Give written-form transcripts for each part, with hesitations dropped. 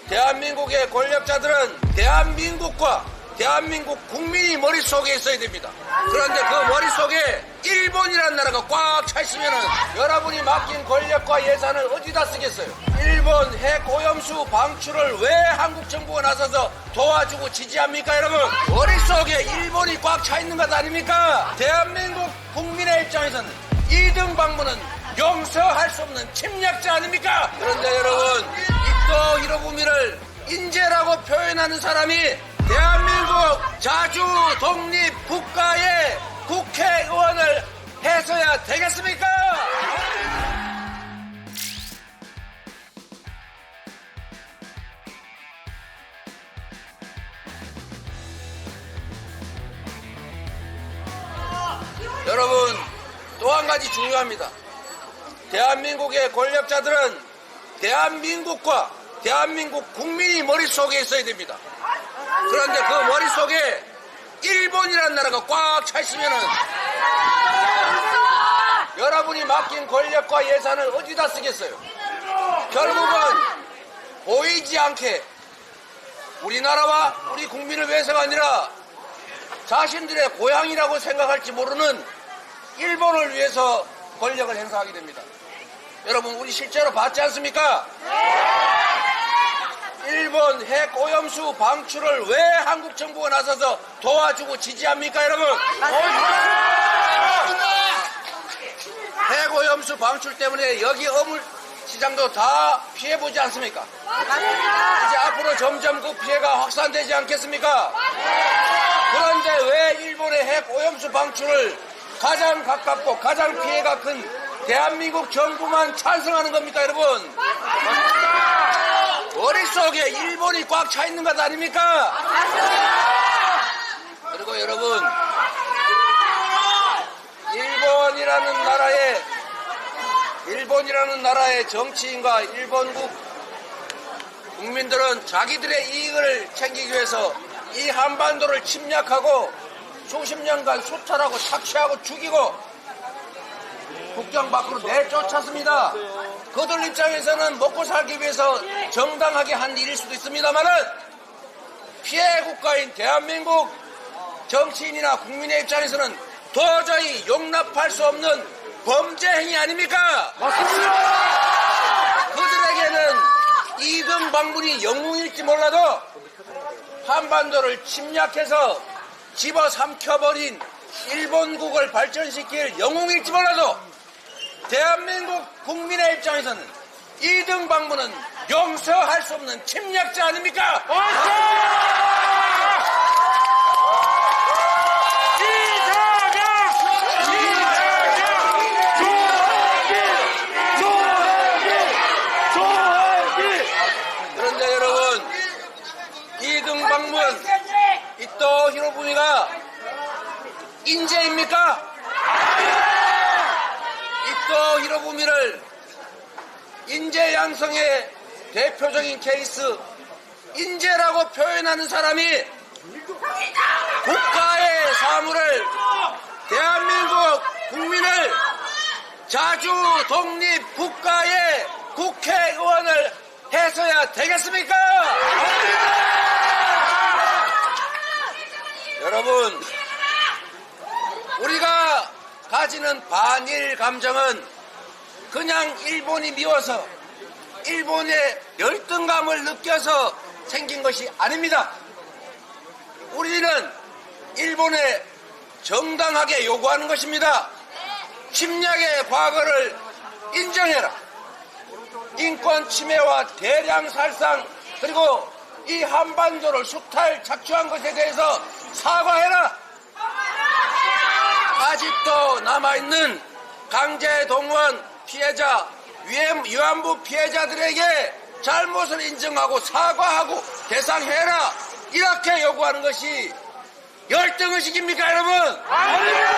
대한민국의 권력자들은 대한민국과 대한민국 국민이 머릿속에 있어야 됩니다. 그런데 그 머릿속에 일본이라는 나라가 꽉 차 있으면은 여러분이 맡긴 권력과 예산을 어디다 쓰겠어요? 일본 핵 오염수 방출을 왜 한국 정부가 나서서 도와주고 지지합니까, 여러분? 머릿속에 일본이 꽉 차 있는 것 아닙니까? 대한민국 국민의 입장에서는 이등 방문은 용서할 수 없는 침략자 아닙니까? 그런데 여러분, 이토 히로부미를 인재라고 표현하는 사람이 대한민국 자주 독립 국가의 국회의원을 해서야 되겠습니까? 여러분, 또 한 가지 중요합니다. 대한민국의 권력자들은 대한민국과 대한민국 국민이 머릿속에 있어야 됩니다. 그런데 그 머릿속에 일본이라는 나라가 꽉 차 있으면은 여러분이 맡긴 권력과 예산을 어디다 쓰겠어요? 결국은 보이지 않게 우리나라와 우리 국민을 위해서가 아니라 자신들의 고향이라고 생각할지 모르는 일본을 위해서 권력을 행사하게 됩니다. 여러분, 우리 실제로 봤지 않습니까? 일본 핵 오염수 방출을 왜 한국 정부가 나서서 도와주고 지지합니까, 여러분? 핵 오염수 방출 때문에 여기 어물 시장도 다 피해보지 않습니까? 이제 앞으로 점점 그 피해가 확산되지 않겠습니까? 그런데 왜 일본의 핵 오염수 방출을 가장 가깝고 가장 피해가 큰 대한민국 정부만 찬성하는 겁니까, 여러분? 머릿속에 일본이 꽉 차 있는 것 아닙니까? 그리고 여러분, 일본이라는 나라의 정치인과 일본국 국민들은 자기들의 이익을 챙기기 위해서 이 한반도를 침략하고 수십 년간 수탈하고 착취하고 죽이고 국경 밖으로 내쫓았습니다. 그들 입장에서는 먹고 살기 위해서 정당하게 한 일일 수도 있습니다만은 피해 국가인 대한민국 정치인이나 국민의 입장에서는 도저히 용납할 수 없는 범죄 행위 아닙니까? 맞습니다. 그들에게는 이등 방문이 영웅일지 몰라도 한반도를 침략해서 집어삼켜버린 일본국을 발전시킬 영웅일지 몰라도 대한민국 국민의 입장에서는 이등 방문은 용서할 수 없는 침략자 아닙니까? 그런데 여러분, 이등 방문 이토 히로부미가 인재입니까? 이토 히로부미를 인재 양성의 대표적인 케이스 인재라고 표현하는 사람이 국가의 사물을 대한민국 국민을 자주 독립 국가의 국회의원을 해서야 되겠습니까? 여러분, 우리가 가지는 반일 감정은 그냥 일본이 미워서 일본의 열등감을 느껴서 생긴 것이 아닙니다. 우리는 일본에 정당하게 요구하는 것입니다. 침략의 과거를 인정해라. 인권 침해와 대량 살상 그리고 이 한반도를 수탈 착취한 것에 대해서 사과해라. 아직도 남아있는 강제동원 피해자, 위안부 피해자들에게 잘못을 인정하고 사과하고 배상해라. 이렇게 요구하는 것이 열등의식입니까, 여러분? 아닙니다.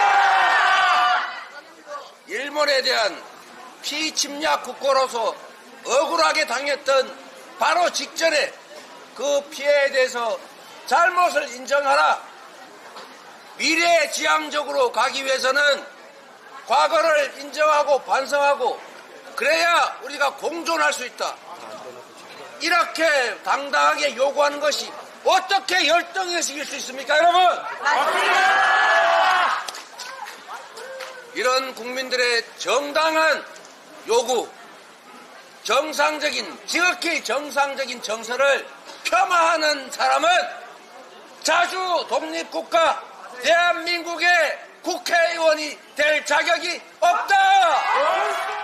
일본에 대한 피침략 국가로서 억울하게 당했던 바로 직전에 그 피해에 대해서 잘못을 인정하라. 미래지향적으로 가기 위해서는 과거를 인정하고 반성하고 그래야 우리가 공존할 수 있다. 이렇게 당당하게 요구하는 것이 어떻게 열등의식일 수 있습니까, 여러분? 맞습니다. 이런 국민들의 정당한 요구, 지극히 정상적인 정서를 폄하하는 사람은 자주 독립국가 대한민국의 국회의원이 될 자격이 없다!